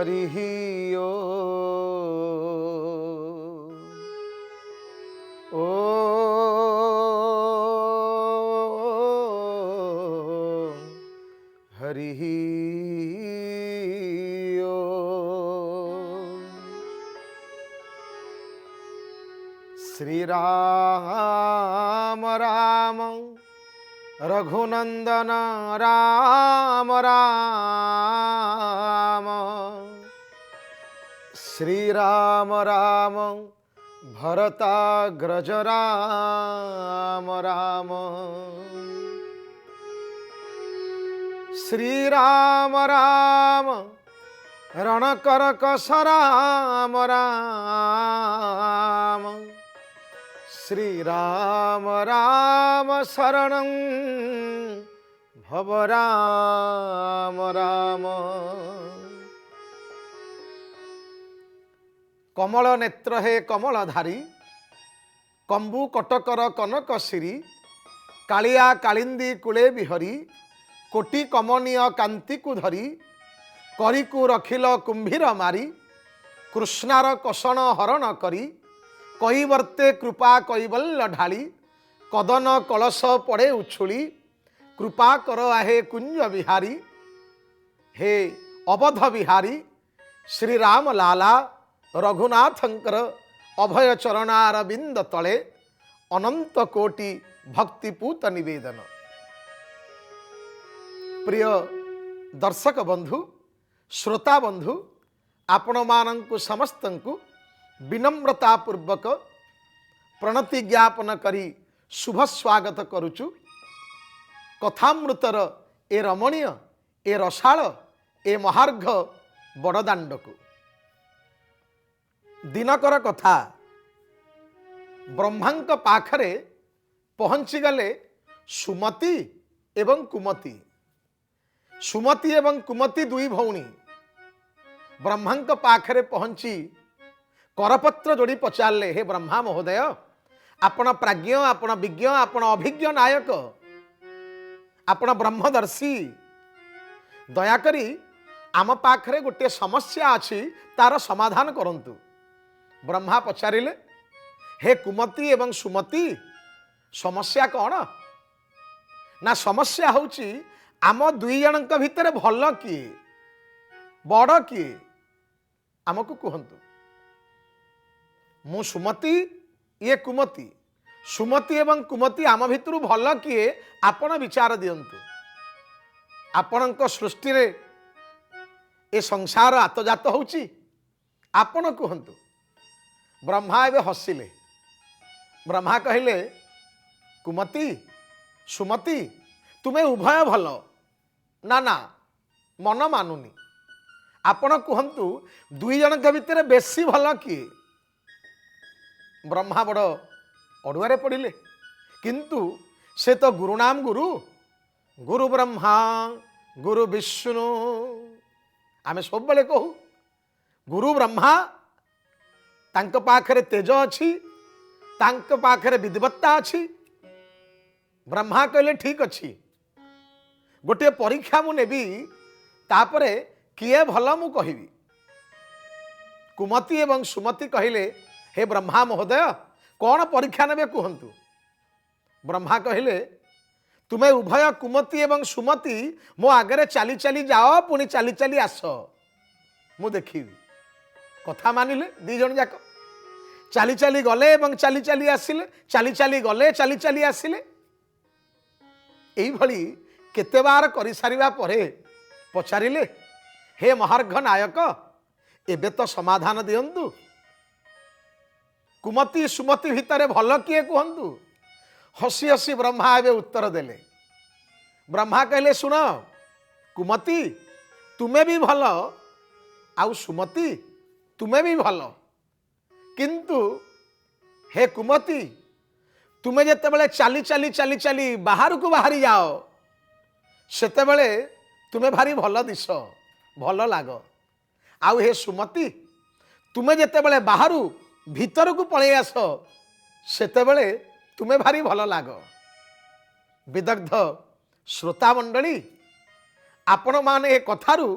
हरि ओ हरि ओ। श्री राम राम रघुनंदन राम राम, श्री राम राम भरताग्रज राम राम, श्री राम राम रणकरकस राम राम, श्री राम राम शरणं भव राम राम। कमल नेत्र हे कमलधारी, कंबु कटकर कनक सिरी, कालिया कालिंदी कूले बिहरी, कोटि कमनीय कांति को धरी, करिकु रखिल कुंभीर मारी, कृष्णार कषण हरण करी, कईवर्ते कृपा कैवल्य ढाली, कदन कलश पड़े उछुली, कृपा कर आहे कुंज बिहारी, हे अवध बिहारी श्री राम लाला रघुनाथंकर अभय चरणारविंद तले अनंत कोटि भक्तिपूत निवेदन। प्रिय दर्शक बंधु श्रोता बंधु आपण मानंकु समस्तंकु विनम्रता पूर्वक प्रणति ज्ञापन करी शुभ स्वागत करुचु कथामृतर ए रमणीय ए रसाल ए महार्घ बड़दाण्ड को। दिनकर कथा ब्रह्मांक पाखरे पहुँची गले सुमति एवं कुमति। सुमति एवं कुमति दुई भौणी ब्रह्मांक पाखरे पहुँची करपत्र जोड़ी पचारे, हे ब्रह्मा महोदय आपण प्राज्ञ आपण विज्ञ आपण अभिज्ञ नायक आपण ब्रह्मदर्शी, दयाकरी आम पाखरे गोटे समस्या अच्छी तार समाधान करंतु। ब्रह्मा पचारिले, हे कुमति एवं सुमति समस्या कौन ना? समस्या होची आम दुई जनक भितर भल किए बड़ किए आमको कहतु। मु सुमति ये कुमति, सुमति एवं कुमति आम भितर भल किए आपण विचार दियंतु। आपणक सृष्टि रे ए संसार आतजात होची आपण कहतु। ब्रह्मा एवं हसिले, ब्रह्मा कहले कुमति सुमति तुम्हें उभय भल ना ना मन मानुनी। आपण कहतु दुई जनक भितर बेसी भल किए? ब्रह्मा बड़ अड़ुआरे पड़िले, किंतु से तो गुरु नाम गुरु, गुरु ब्रह्मा गुरु विष्णु आमे सब बेले कहू। गुरु ब्रह्मा तांक पाखरे तेज अच्छी, तांक पाखरे विद्वत्ता अच्छी। ब्रह्मा कहले ठीक अच्छी, गोटे परीक्षा मु नेबी तापरे किए भल मु कहिबी। कुमति एवं सुमति कहले, हे ब्रह्मा महोदय कौन परीक्षा नेबे कहंतु। ब्रह्मा कहले तुम्हें उभय कुमति एवं सुमति मो आगे चली चली जाओ, पुणी चली चली आस, मु देखिबी। कथा मानिले दी जन जाक, चली चली गले एवं चली चली आसिले, चली चली गले चली चली आसिले। एई भली केते बार करि सारिबा परे पचारिले, हे महार्घ नायक एबे तो समाधान दियंतु। कुमति सुमति भितर भल किए कहतु। हसी हसी ब्रह्मा एवं उत्तर देले। ब्रह्मा कहले सुन कुमति तुम्हें भी भल आउ सुमति तुम्हें भी भल, किंतु हे कुमति तुम्हें जिते बड़े चली चली चली चली बाहर को बाहरी जाओ सेते बड़े तुम्हें भारी भल दिश भल लाग। आउ हे सुमति तुम्हें जिते बड़े बाहरु भीतर को पलि आस सेते बड़े तुम्हें भारी भल लाग। विदग्ध श्रोता मंडली आपण माने ए कथारु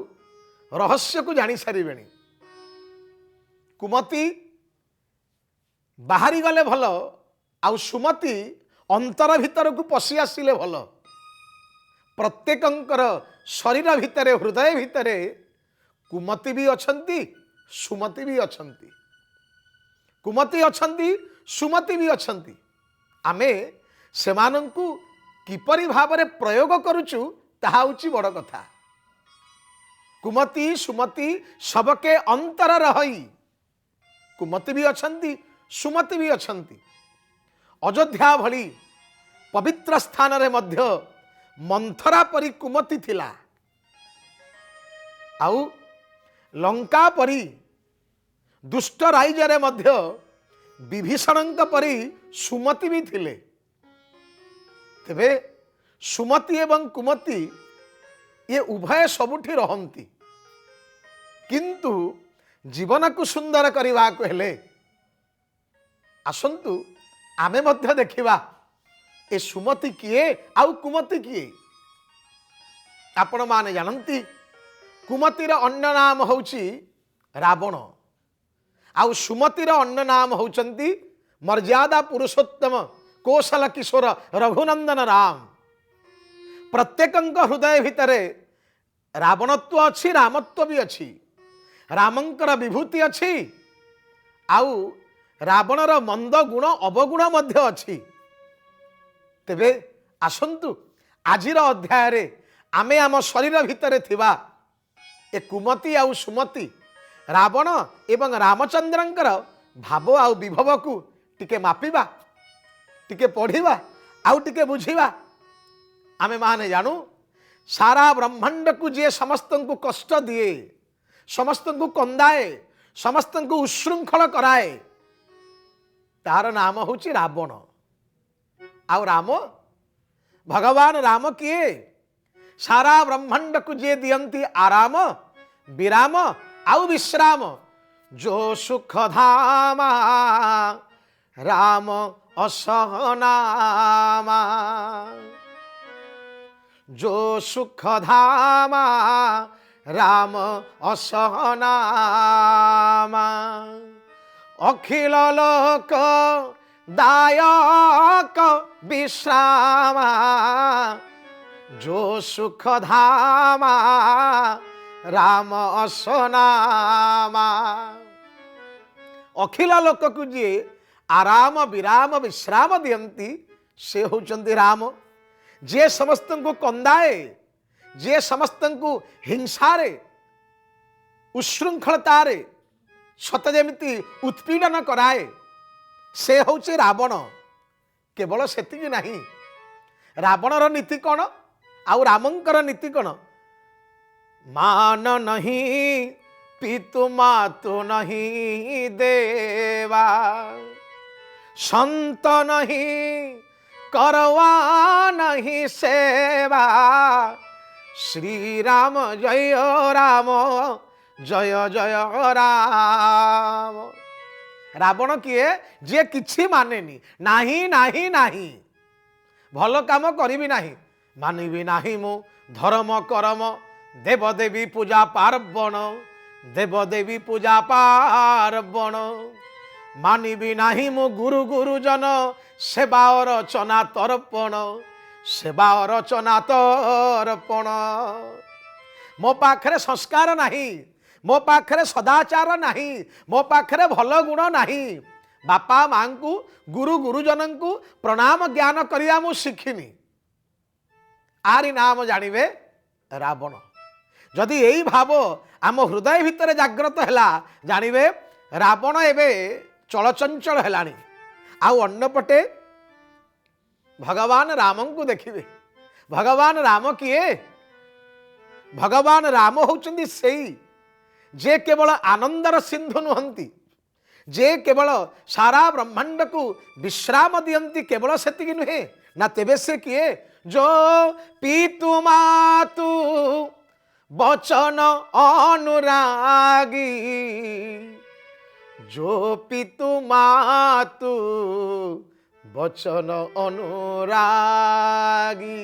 रहस्य को जानी सारे। कुमती बाहरी गले भल आउ सुमती अंतर भितर को पशि आसिले भल। प्रत्येकंकर शरीर भितर हृदय भितर कुमती भी अछंती सुमती भी अछंती। कुमती अछंती सुमती भी अछंती। आमे सेमानंकु किपरि भाबरे प्रयोग करूचु ताहा होची बड़ कथा। कुमती सुमती सबके अंतर रही। कुमती भी अछंती सुमती भी अछंती। अयोध्या भली पवित्र स्थान रे मध्य मंथरा परी कुमती थिला, आउ लंका परी दुष्ट राइजरे मध्य विभीषणंक परी सुमती भी थिले। तेबे सुमती एवं कुमती ये उभय सबुठी रहंती, किंतु जीवन को सुंदर करने को हेले आसंतु आमे मध्य देखिबा ए सुमती किए आउ कुमती किए। आपण माने जानती कुमतीर अन्य नाम होउची रावण, आउ सुमतीर अन्य नाम होउचंती मर्यादा पुरुषोत्तम कौशल किशोर रघुनंदन राम। प्रत्येकंक हृदय भितरे रावणत्व अच्छी रामत्व भी अच्छी। रामंकर विभूति अच्छी आउ रावणर मंद गुण अवगुण मध्य अच्छी। तेबे आसंतु आजिर अध्याय रे आमे आम शरीर भितरे थिबा ए कुमती आउ सुमती रावण एवं रामचंद्रंकर भाव आउ विभव को टिके मापिबा, टिके पढ़िबा, आउ टिके बुझिबा। आमे माने जानू सारा ब्रह्मांड को जे समस्त को कष्ट दिए, समस्त को कंदाए, समस्त को उशृंखल कराए, तार नाम होची रावण। आउ राम भगवान राम किए सारा ब्रह्मांड को जे दियंती आराम विराम आउ विश्राम। जो सुख धामा राम असहनामा, जो सुख धामा राम असहनामा। अखिल लोक दायक विश्रामा, जो सुख धामा राम असनामा। अखिल लोक को जी आराम विराम विश्राम दियंती से होचंती राम। जे समस्त को कंदाए, जे समस्त को हिंसारे उशृंखलतारे सत जेमिति उत्पीड़न कराए से होचे रावण। केवल सेतिकी नहीं, रावणर नीति कौन आउ रामंकर नीति कौन? मान नहीं पितु मातु नहीं देवा, संत नहीं करवा नहीं सेवा। श्री राम जय राम जय जय राम। रावण किए जे किछि मानेनी, नाही नाही नाही, भल काम करिबी नाही, मानिबी नाही मु धर्म करम, देवदेवी पूजा पार्वण, देवदेवी पूजा पार्वण। मानिबी नाही मु गुरु गुरुजन सेवा रचना तर्पण, सेवा रचना तर्पण। मो पाखरे संस्कार नाही, मो पाखरे सदाचार नहीं, मो पाखरे भल गुण नहीं। बापा माँ को गुरु गुरुजन को प्रणाम ज्ञान करिया मु शिखिनी। आरी नाम जानिबे रावण। जदि यही भाव आम हृदय भितर जाग्रत हैला, जानिबे रावण एबे चलचंचल हेलानी। आउ अन्नपटे भगवान राम को देखिबे। भगवान राम किए? भगवान राम होचंदी सेई जे केवल आनंदर सिंधु नुहंती, जे केवल सारा ब्रह्मांड को विश्राम दियंती। केवल सेतिकी नुहे ना, तेबे से किए? जो पितु मातु बचन अनुरागी, जो पितु मातु बचन अनुरागी।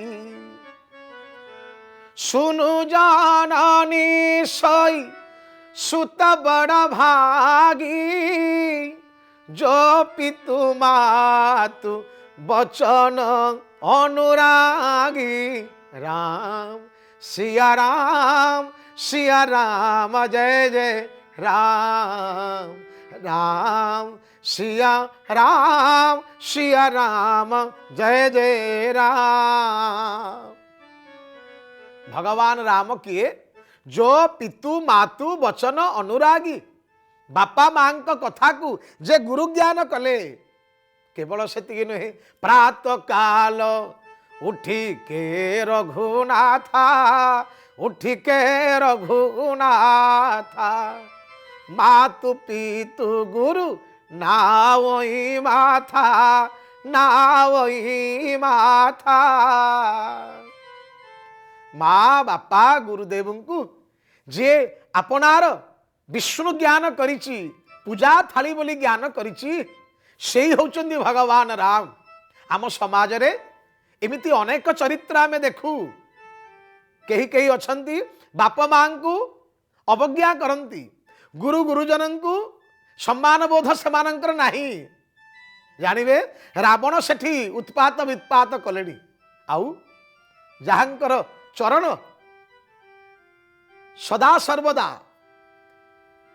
सुनु जाननी सई सुत बड़ भागी जो पितु मातु बचन अनुरागी राम सिया राम जय जय राम राम सिया राम जय जय राम। भगवान राम किए जो पितु मातु बचन अनुरागी बापा माँ कथा को जे गुरु ज्ञान कले केवल सेतिकी नुहे प्रात काल उठी के रघुनाथा उठी के रघुनाथा मातु पितु गुरु नावई माथा माँ बापा गुरुदेव को जे आपनार विष्णु ज्ञान करिछि पूजा थाली बोली ज्ञान करिछि सेई होचंदी भगवान राम। आम समाज रे एमिति अनेक चरित्र आमे देखू कहीं कहीं अछंती बापा माँ को अवज्ञा करती गुरु गुरुजन को सम्मान बोध सेमानंकर नाही जानिबे रावण सेठी उत्पात वित्पात कलेनी आउ जहांकर चरण सदा सर्वदा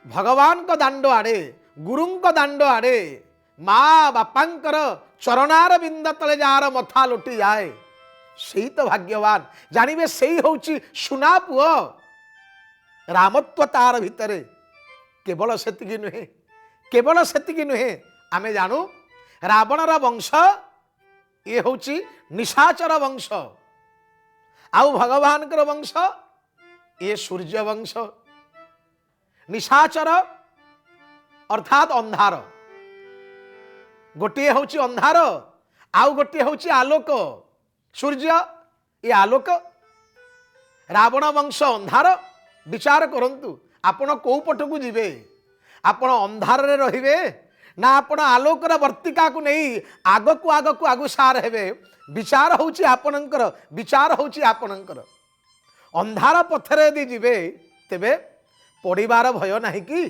भगवान को दांड आड़े गुरु को दांड आड़े माँ बापांकर चरणार बिंद तले जार मथा लुटी जाए सही तो भाग्यवान जानिबे सही होची सुना पुओ रामत्व तार भितरे केवल सेतिकी नुहे आमे जानू रावणर वंश ये होची निशाचर वंश आउ भगवान कर वंश ये सूर्य वंश। निशाचर अर्थात अंधार गोटे होची अंधार आउ गोटे होची आलोक सूर्य ये आलोक रावण वंश अंधार विचार करंतु आपण को पटकू जीवे आपण अंधार रे रहिबे ना आपण आलोकर वर्तिका को नहीं आगकू आगुसार हेबे विचार होची आपणकर विचार होची आपणकर अंधार पथरे यदि जीवे तेबे पड़िबार भय नाही कि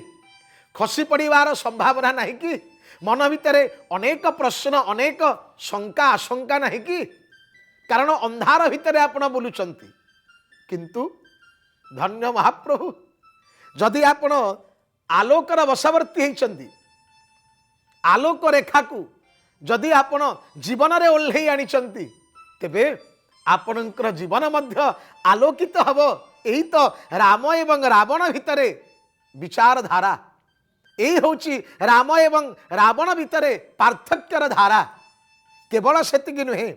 खसी पड़िबार संभावना नाही कि मन भितरे अनेक प्रश्न अनेक शंका आशंका नाही कि कारण अंधार भितरे आपण बुलुचंती किंतु धन्य महाप्रभु जदि आपण आलोकर वशवर्ती होइचंती आलोक रेखा को जदि आपण जीवन रे ओल्हेई आनिचंती तेबे आपणकर जीवन मध्य आलोकित हब एही तो राम एवं रावण भितरे विचार धारा यही होची राम एवं रावण भितरे पार्थक्यर धारा केवल सेतिकी नुहे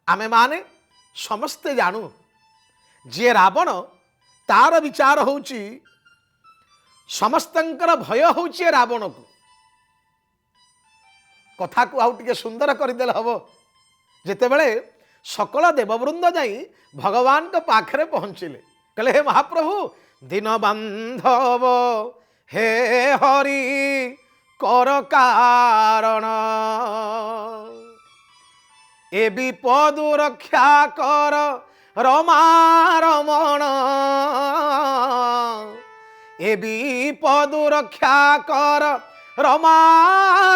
आमे माने समस्ते जानू जे रावण तार विचार होची समस्तंकर भय होची रावण को कथा को आउ टिके सुंदर करदेले हबो जेतेबेले सकल देववृंद जाई भगवान के पाखरे पहुँचिले कहले हे महाप्रभु दीन बांधव हे हरि कर कारण ए विपद रक्षा कर रमा रमण ए विपद रक्षा कर रमा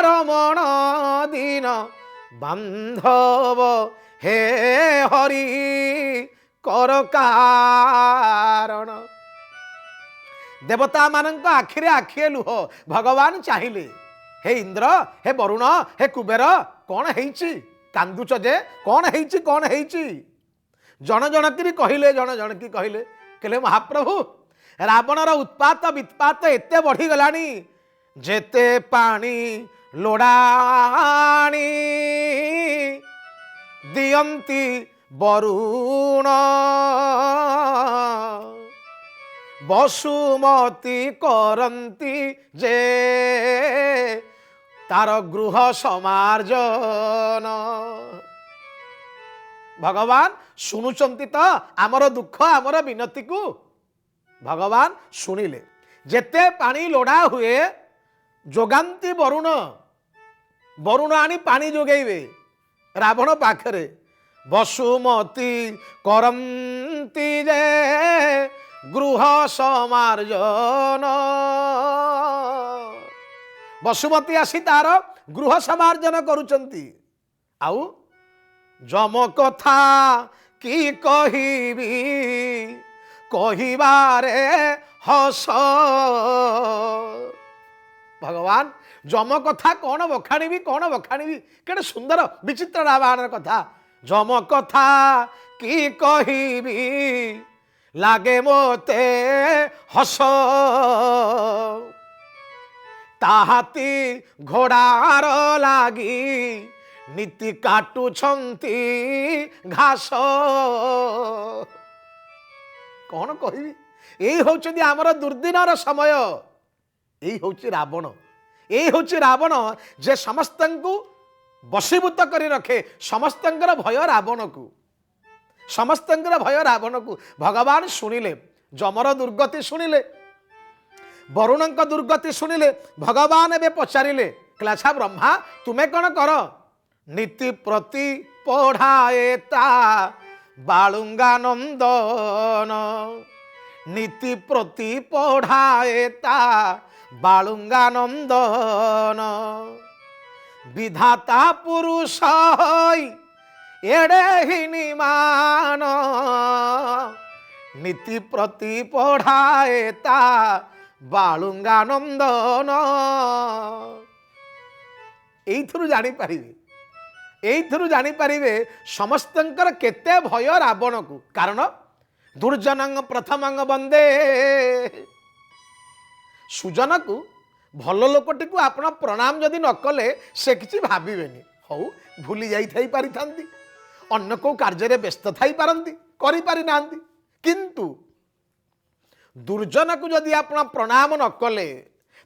रमण दीन बांधव हे हरि कर कारण देवता मानक आखिरे आखिए लुह भगवान चाहिए हे इंद्र हे वरुण हे कुबेर कौन है कांदुच जे कौन है जन जनकी कहले जन जनकी कहले कहले महाप्रभु रावणर उत्पात वित्पात एते बढ़ी गलानी जेते पानी लोड़ाणी दियंती वरुण बसुमती करंती जे तार गृह समार्जन भगवान शुणुचंती तो आमर दुख आमर विनती को भगवान शुणिले जेते पानी लोड़ा हुए जोगांती वरुण वरुण आनी पानी जोगेबे रावण पाखरे ବସୁମତୀ କରନ୍ତି ଯେ ଗୃହ ସମାର୍ଜନ। ବସୁମତୀ ଆସି ତାର ଗୃହ ସମାର୍ଜନ କରୁଛନ୍ତି। ଆଉ ଯମ କଥା କି କହିବି କହିବାରେ ହସ। ଭଗବାନ ଯମ କଥା କଣ ବଖାଣିବି କଣ ବଖାଣିବି, କେତେ ସୁନ୍ଦର ବିଚିତ୍ର ରାମାୟଣର କଥା। ଯମ କଥା କି କହିବି ଲାଗେ ମୋତେ ହସ। ତାହାତି ଘୋଡ଼ାର ଲାଗି ନୀତି କାଟୁଛନ୍ତି ଘାସ। କଣ କହିବି, ଏଇ ହଉଛନ୍ତି ଆମର ଦୁର୍ଦିନର ସମୟ। ଏଇ ହଉଛି ରାବଣ, ଏଇ ହଉଛି ରାବଣ ଯେ ସମସ୍ତଙ୍କୁ ବଶୀଭୂତ କରି ରଖେ। ସମସ୍ତଙ୍କର ଭୟ ରାବଣକୁ, ସମସ୍ତଙ୍କର ଭୟ ରାବଣକୁ। ଭଗବାନ ଶୁଣିଲେ ଯମର ଦୁର୍ଗତି, ଶୁଣିଲେ ବରୁଣଙ୍କ ଦୁର୍ଗତି ଶୁଣିଲେ। ଭଗବାନ ଏବେ ପଚାରିଲେ, ଆଚ୍ଛା ବ୍ରହ୍ମା ତୁମେ କଣ କର? ନୀତି ପ୍ରତି ପଢ଼ାଏ ତା ବାଳୁଙ୍ଗା ନନ୍ଦନ। ନୀତି ପ୍ରତି ପଢ଼ାଏ ତା ବାଳୁଙ୍ଗା ନନ୍ଦନ। ବିଧାତା ପୁରୁଷ ଏଡ଼େ ହୀନିମାନ। ନୀତି ପ୍ରତି ପଢ଼ାଏ ତା ବାଳୁଙ୍ଗା ନନ୍ଦନ। ଏଇଥିରୁ ଜାଣିପାରିବେ, ଏଇଥିରୁ ଜାଣିପାରିବେ ସମସ୍ତଙ୍କର କେତେ ଭୟ ରାବଣକୁ। କାରଣ ଦୁର୍ଜନଂ ପ୍ରଥମଂ ବନ୍ଦେ। ସୁଜନକୁ, ଭଲ ଲୋକଟିକୁ ଆପଣ ପ୍ରଣାମ ଯଦି ନ କଲେ ସେ କିଛି ଭାବିବେନି। ହଉ ଭୁଲି ଯାଇଥାଇ ପାରିଥାନ୍ତି, ଅନ୍ୟ କେଉଁ କାର୍ଯ୍ୟରେ ବ୍ୟସ୍ତ ଥାଇପାରନ୍ତି, କରିପାରିନାହାନ୍ତି। କିନ୍ତୁ ଦୁର୍ଜନକୁ ଯଦି ଆପଣ ପ୍ରଣାମ ନ କଲେ,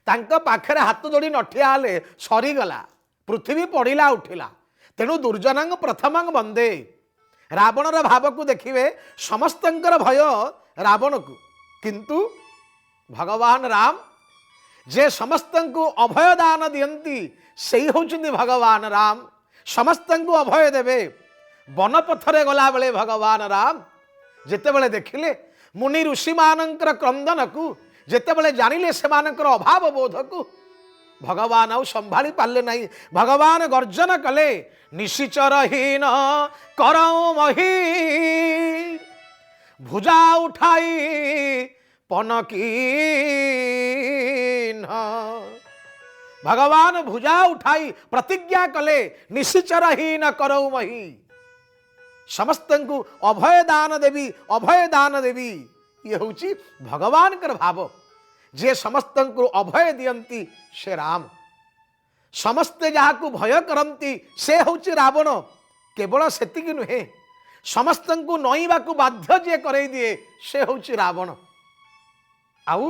ତାଙ୍କ ପାଖରେ ହାତ ଯୋଡ଼ି ନ ଠିଆ ହେଲେ ସରିଗଲା, ପୃଥିବୀ ପଡ଼ିଲା ଉଠିଲା। ତେଣୁ ଦୁର୍ଜନଂ ପ୍ରଥମଂ ବନ୍ଦେ। ରାବଣର ଭାବକୁ ଦେଖିବେ, ସମସ୍ତଙ୍କର ଭୟ ରାବଣକୁ। କିନ୍ତୁ ଭଗବାନ ରାମ ଯେ ସମସ୍ତଙ୍କୁ ଅଭୟ ଦାନ ଦିଅନ୍ତି, ସେଇ ହେଉଛନ୍ତି ଭଗବାନ ରାମ। ସମସ୍ତଙ୍କୁ ଅଭୟ ଦେବେ। ବନପଥରେ ଗଲାବେଳେ ଭଗବାନ ରାମ ଯେତେବେଳେ ଦେଖିଲେ ମୁନି ଋଷିମାନଙ୍କର କ୍ରନ୍ଦନକୁ, ଯେତେବେଳେ ଜାଣିଲେ ସେମାନଙ୍କର ଅଭାବ ବୋଧକୁ, ଭଗବାନ ଆଉ ସମ୍ଭାଳି ପାରିଲେ ନାହିଁ। ଭଗବାନ ଗର୍ଜନ କଲେ, ନିଶିଚରହୀନ କରଉ ମହି ଭୁଜା ଉଠାଇ ପନକିନ। ଭଗବାନ ଭୁଜା ଉଠାଇ ପ୍ରତିଜ୍ଞା କଲେ, ନିଶିଚରହୀନ କରଉ ମହି, ସମସ୍ତଙ୍କୁ ଅଭୟ ଦାନ ଦେବି, ଅଭୟ ଦାନ ଦେବି। ଇଏ ହେଉଛି ଭଗବାନଙ୍କର ଭାବ। ଯିଏ ସମସ୍ତଙ୍କୁ ଅଭୟ ଦିଅନ୍ତି ସେ ରାମ। ସମସ୍ତେ ଯାହାକୁ ଭୟ କରନ୍ତି ସେ ହେଉଛି ରାବଣ। କେବଳ ସେତିକି ନୁହେଁ, ସମସ୍ତଙ୍କୁ ନଇବାକୁ ବାଧ୍ୟ ଯିଏ କରେଇ ଦିଏ ସେ ହେଉଛି ରାବଣ। ଆଉ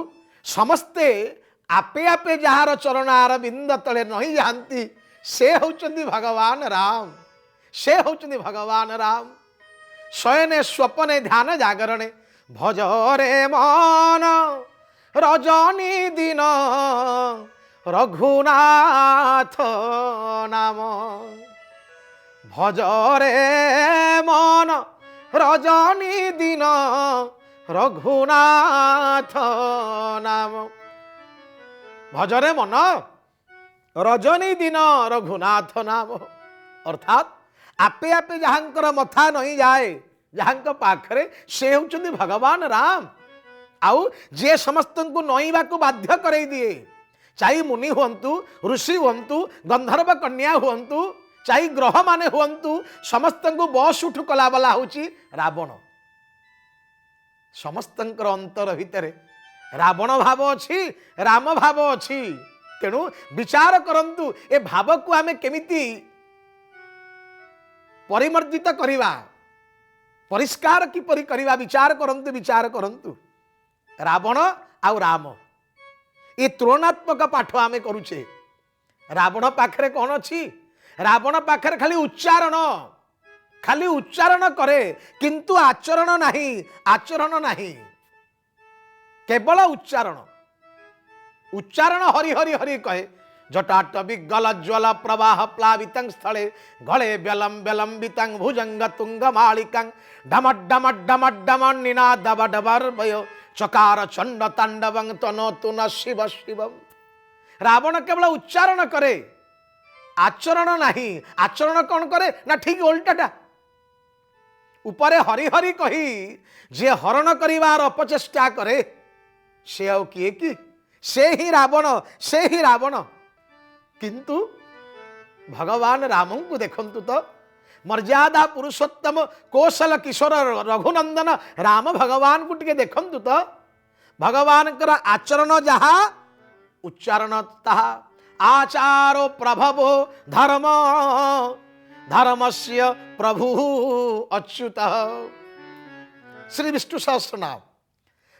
ସମସ୍ତେ ଆପେ ଆପେ ଯାହାର ଚରଣାର ବିନ୍ଦ ତଳେ ନଇଁ ଯାଆନ୍ତି ସେ ହେଉଛନ୍ତି ଭଗବାନ ରାମ। ସେ ହେଉଛନ୍ତି ଭଗବାନ ରାମ। ଶୟନେ ସ୍ୱପନେ ଧ୍ୟାନ ଜାଗରଣେ ଭଜରେ ମନ ରଜନୀ ଦିନ ରଘୁନାଥ ନାମ। ଭଜରେ ମନ ରଜନୀ ଦିନ ରଘୁନାଥ ନାମ। ଭଜରେ ମନ ରଜନୀ ଦିନ ରଘୁନାଥ ନାମ। ଅର୍ଥାତ୍ ଆପେ ଆପେ ଯାହାଙ୍କର ମଥା ନଇଁ ଯାଏ ଯାହାଙ୍କ ପାଖରେ, ସେ ହେଉଛନ୍ତି ଭଗବାନ ରାମ। ଆଉ ଯିଏ ସମସ୍ତଙ୍କୁ ନଇବାକୁ ବାଧ୍ୟ କରେଇ ଦିଏ, ଚାହି ମୁନି ହୁଅନ୍ତୁ, ଋଷି ହୁଅନ୍ତୁ, ଗନ୍ଧର୍ବ କନ୍ୟା ହୁଅନ୍ତୁ, ଚାହି ଗ୍ରହମାନେ ହୁଅନ୍ତୁ, ସମସ୍ତଙ୍କୁ ବସ୍ ଉଠୁ କଲାବାଲା ହେଉଛି ରାବଣ। ସମସ୍ତଙ୍କର ଅନ୍ତର ଭିତରେ ରାବଣ ଭାବ ଅଛି, ରାମ ଭାବ ଅଛି। ତେଣୁ ବିଚାର କରନ୍ତୁ ଏ ଭାବକୁ ଆମେ କେମିତି ପରିମର୍ଜିତ କରିବା, ପରିଷ୍କାର କିପରି କରିବା। ବିଚାର କରନ୍ତୁ, ବିଚାର କରନ୍ତୁ। ରାବଣ ଆଉ ରାମ ଏ ତୁଳନାତ୍ମକ ପାଠ ଆମେ କରୁଛେ। ରାବଣ ପାଖରେ କ'ଣ ଅଛି? ରାବଣ ପାଖରେ ଖାଲି ଉଚ୍ଚାରଣ, ଖାଲି ଉଚ୍ଚାରଣ କରେ, କିନ୍ତୁ ଆଚରଣ ନାହିଁ, ଆଚରଣ ନାହିଁ। କେବଳ ଉଚ୍ଚାରଣ, ଉଚ୍ଚାରଣ ହରି ହରି ହରି କହେ। जटाट विगल ज्वल प्रवाह प्लावितं स्थले गले व्यलं व्यलंबितं भुजंग तुंग मालिकं डमड्डम निनादवडवर्वय चकार चंड तांडवं तनोतु न शिव शिवम। रावण केवल उच्चारण करे, आचरण नहीं। आचरण कौन करे ना ठीक उल्टाटा। उपरे हरि हरि कही जे हरण करिवार अपचेष्टा करे से आउ किए कि से ही रावण, से ही रावण। किंतु भगवान राम को देखंतु तो मर्यादा पुरुषोत्तम कौशल किशोर रघुनंदन राम भगवान को टिके देखंतु तो भगवान कर आचरण जहा उच्चारण ताहा। आचारो प्रभवो धर्म धर्मस्य प्रभु अच्युत। श्री विष्णु सहस्रनाम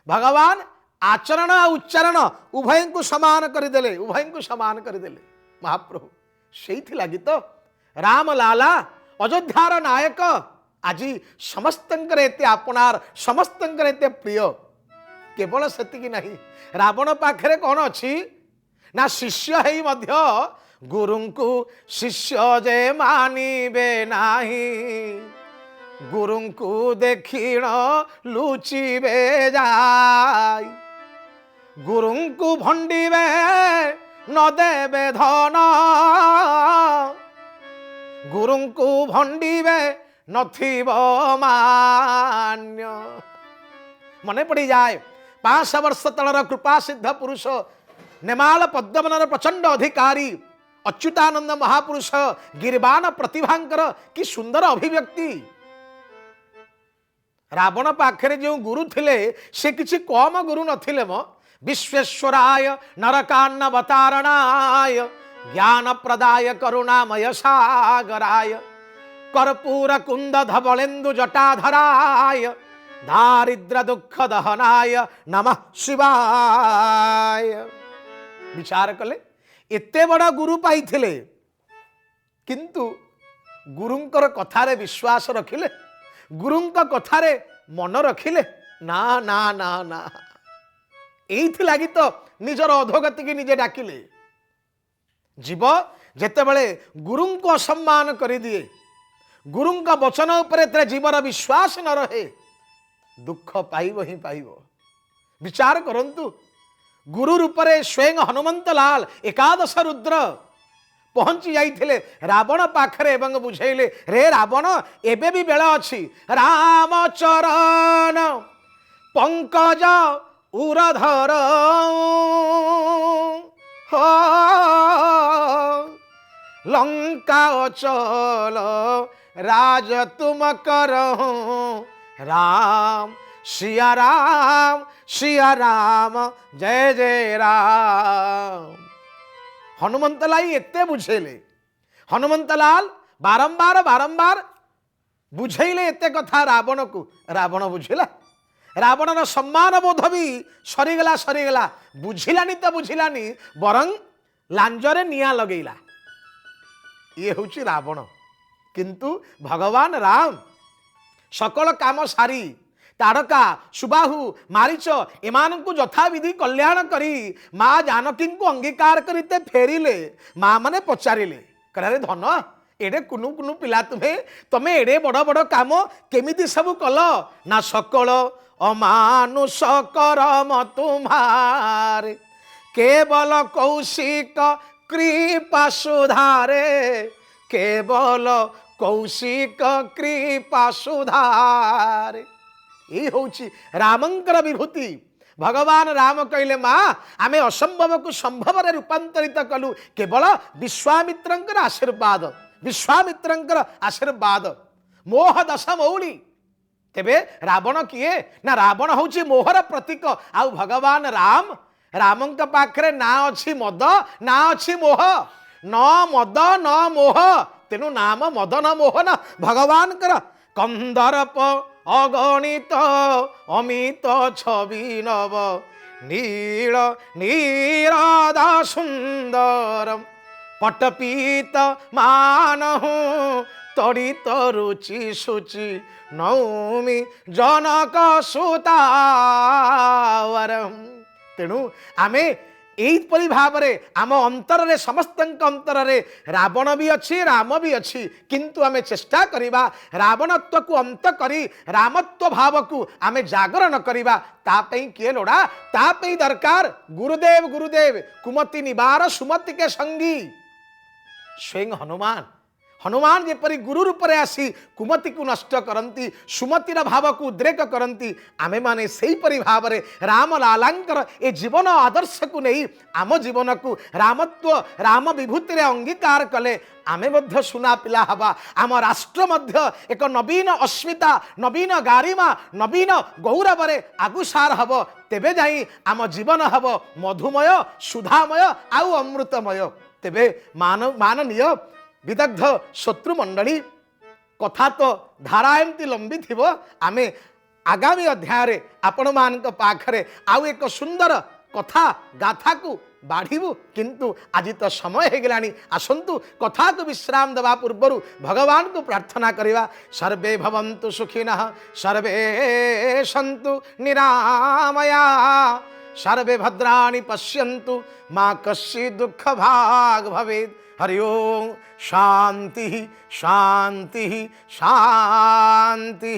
भगवान आचरण उच्चारण उभय को समान करदेले, उभय को समान करदेले महाप्रभु। से लगी तो राम लाला अयोध्यार नायक आज समस्तंकर एते आपनार, समस्तंकर एते प्रिय। केवल सेतिकी नहीं, रावण पाखरे कौन अच्छी ना शिष्य है मध्य गुरुंकु शिष्य जे मानिबे नाही गुरुंकु देखिण लुचिबे जाय गुरुंकु भंडिबे न देबे धन गुरुंकु भंडिबे नथिब मान्य। मने पड़ी जाए 500 वर्ष तलर कृपा सिद्ध पुरुष नेमाल पद्मवनर प्रचंड अधिकारी अच्युतानंद महापुरुष गिरबान प्रतिभांकर कि सुंदर अभिव्यक्ति। रावण पाखरे जो गुरु थिले से किछि कम गुरु नथिले मो। विश्वेश्वराय नरकान्नवतारणाय ज्ञान प्रदाय करुणामय सागराय कर्पूर कुंद धवलेन्दु जटाधराय दारिद्र दुख दहनाय नमः शिवाय। विचार कले एते बड़ा गुरु पाइथिले किंतु गुरुंकर कथारे विश्वास रखिले, गुरुंक कथारे मन रखिले ना ना ना ना। एइथि लागि तो निजर अधोगति की निजे डाकिले। जीव जेते बळे गुरुंको असम्मान करि दिए, गुरुंका वचन उपरे ते जीवर विश्वास न रहे दुख पाइब ही पाइब। विचार करंतु गुरु रूपरे स्वयं हनुमंत लाल एकादश रुद्र पहुंची जाइथिले रावण पाखरे एवं बुझेइले रे रावण एबे भी बेला अछि राम चरण पंकज उरधर हो लंका अचल राज तुम करहु राम सिया राम जय जय राम। हनुमंत लाल एते बुझेले, हनुमंत लाल बारंबार बारंबार बुझेले एते कथा रावण को। रावण बुझिला, रावणर सम्मान बोध भी सरीगला सरीगला। बुझिलानी तो बुझिलानी बरं लांजरे निया लगेला। ये होची रावण। किंतु भगवान राम सकल काम सारी तारका सुबाहु मारीच एमानंकु यथाविधि कल्याण करी माँ जानकी को अंगीकार करते फेरिले। माँ माने पचारिले कहले धन एडे कुनु कुनु पिला तुम्हें तमे एडे बड़ बड़ काम केमिति सब कल ना सकल अमानुष करम तुम्हारे केवल कौशिक कृपा सुधारे केवल कौशिक कृपा सुधारे। ये होची रामंकर विभूति। भगवान राम कहले माँ आमे असंभव को संभव रे रूपांतरित कलु केवल विश्वामित्रंकर आशीर्वाद, विश्वामित्रंकर आशीर्वाद। मोह दश मौली तेबे रावण किए ना रावण होची मोहर प्रतीक। आउ भगवान राम रामंक पाखरे ना अछि मद ना अछि मोह। न मद न मोह तेनु नाम मद न मोह न भगवान कर कंदर्प अगणित अमित छवि नव नील नीरद सुंदर पटपीत मानहु तड़ित रुचि शुचि नौमि जनक सुतावर। तेणु आमे এইপରି ଭାବରେ ଆମ ଅନ୍ତରରେ ସମସ୍ତଙ୍କ ଅନ୍ତରରେ ରାବଣ ବି ଅଛି ରାମ ବି ଅଛି, କିନ୍ତୁ ଆମେ ଚେଷ୍ଟା କରିବା ରାବଣତ୍ୱକୁ ଅନ୍ତ କରି ରାମତ୍ୱ ଭାବକୁ ଆମେ ଜାଗରଣ କରିବା। ତା ପାଇଁ କିଏ ଲୋଡ଼ା? ତା ପାଇଁ ଦରକାର ଗୁରୁଦେବ ଗୁରୁଦେବ କୁମତି ନିବାର ସୁମତି କେ ସଙ୍ଗୀ। ସ୍ୱୟଂ ହନୁମାନ ହନୁମାନ ଯେପରି ଗୁରୁ ରୂପରେ ଆସି କୁମତିକୁ ନଷ୍ଟ କରନ୍ତି, ସୁମତିର ଭାବକୁ ଉଦ୍ରେକ କରନ୍ତି, ଆମେମାନେ ସେହିପରି ଭାବରେ ରାମଲାଲାଙ୍କର ଏ ଜୀବନ ଆଦର୍ଶକୁ ନେଇ ଆମ ଜୀବନକୁ ରାମତ୍ୱ ରାମ ବିଭୂତିରେ ଅଙ୍ଗୀକାର କଲେ ଆମେ ମଧ୍ୟ ସୁନା ପିଲା ହେବା। ଆମ ରାଷ୍ଟ୍ର ମଧ୍ୟ ଏକ ନବୀନ ଅସ୍ମିତା, ନବୀନ ଗାରିମା, ନବୀନ ଗୌରବରେ ଆଗୁସାର ହେବ। ତେବେ ଯାଇ ଆମ ଜୀବନ ହେବ ମଧୁମୟ, ସୁଧାମୟ ଆଉ ଅମୃତମୟ। ତେବେ ମାନନୀୟ ବିଦଗ୍ଧ ଶତ୍ରୁମଣ୍ଡଳୀ, କଥା ତ ଧାରା ଏମିତି ଲମ୍ବି ଥିବ। ଆମେ ଆଗାମୀ ଅଧ୍ୟାୟରେ ଆପଣମାନଙ୍କ ପାଖରେ ଆଉ ଏକ ସୁନ୍ଦର କଥା ଗାଥାକୁ ବାଢ଼ିବୁ, କିନ୍ତୁ ଆଜି ତ ସମୟ ହେଇଗଲାଣି। ଆସନ୍ତୁ କଥାକୁ ବିଶ୍ରାମ ଦେବା ପୂର୍ବରୁ ଭଗବାନଙ୍କୁ ପ୍ରାର୍ଥନା କରିବା। ସର୍ବେ ଭବନ୍ତୁ ସୁଖିନଃ, ସର୍ବେ ସନ୍ତୁ ନିରାମୟା, ସର୍ବେ ଭଦ୍ରାଣି ପଶ୍ୟନ୍ତୁ, ମା କଶ୍ଚିତ୍ ଦୁଃଖ ଭାଗ ଭବେତ୍। हरि ओम। शांति शांति शांति।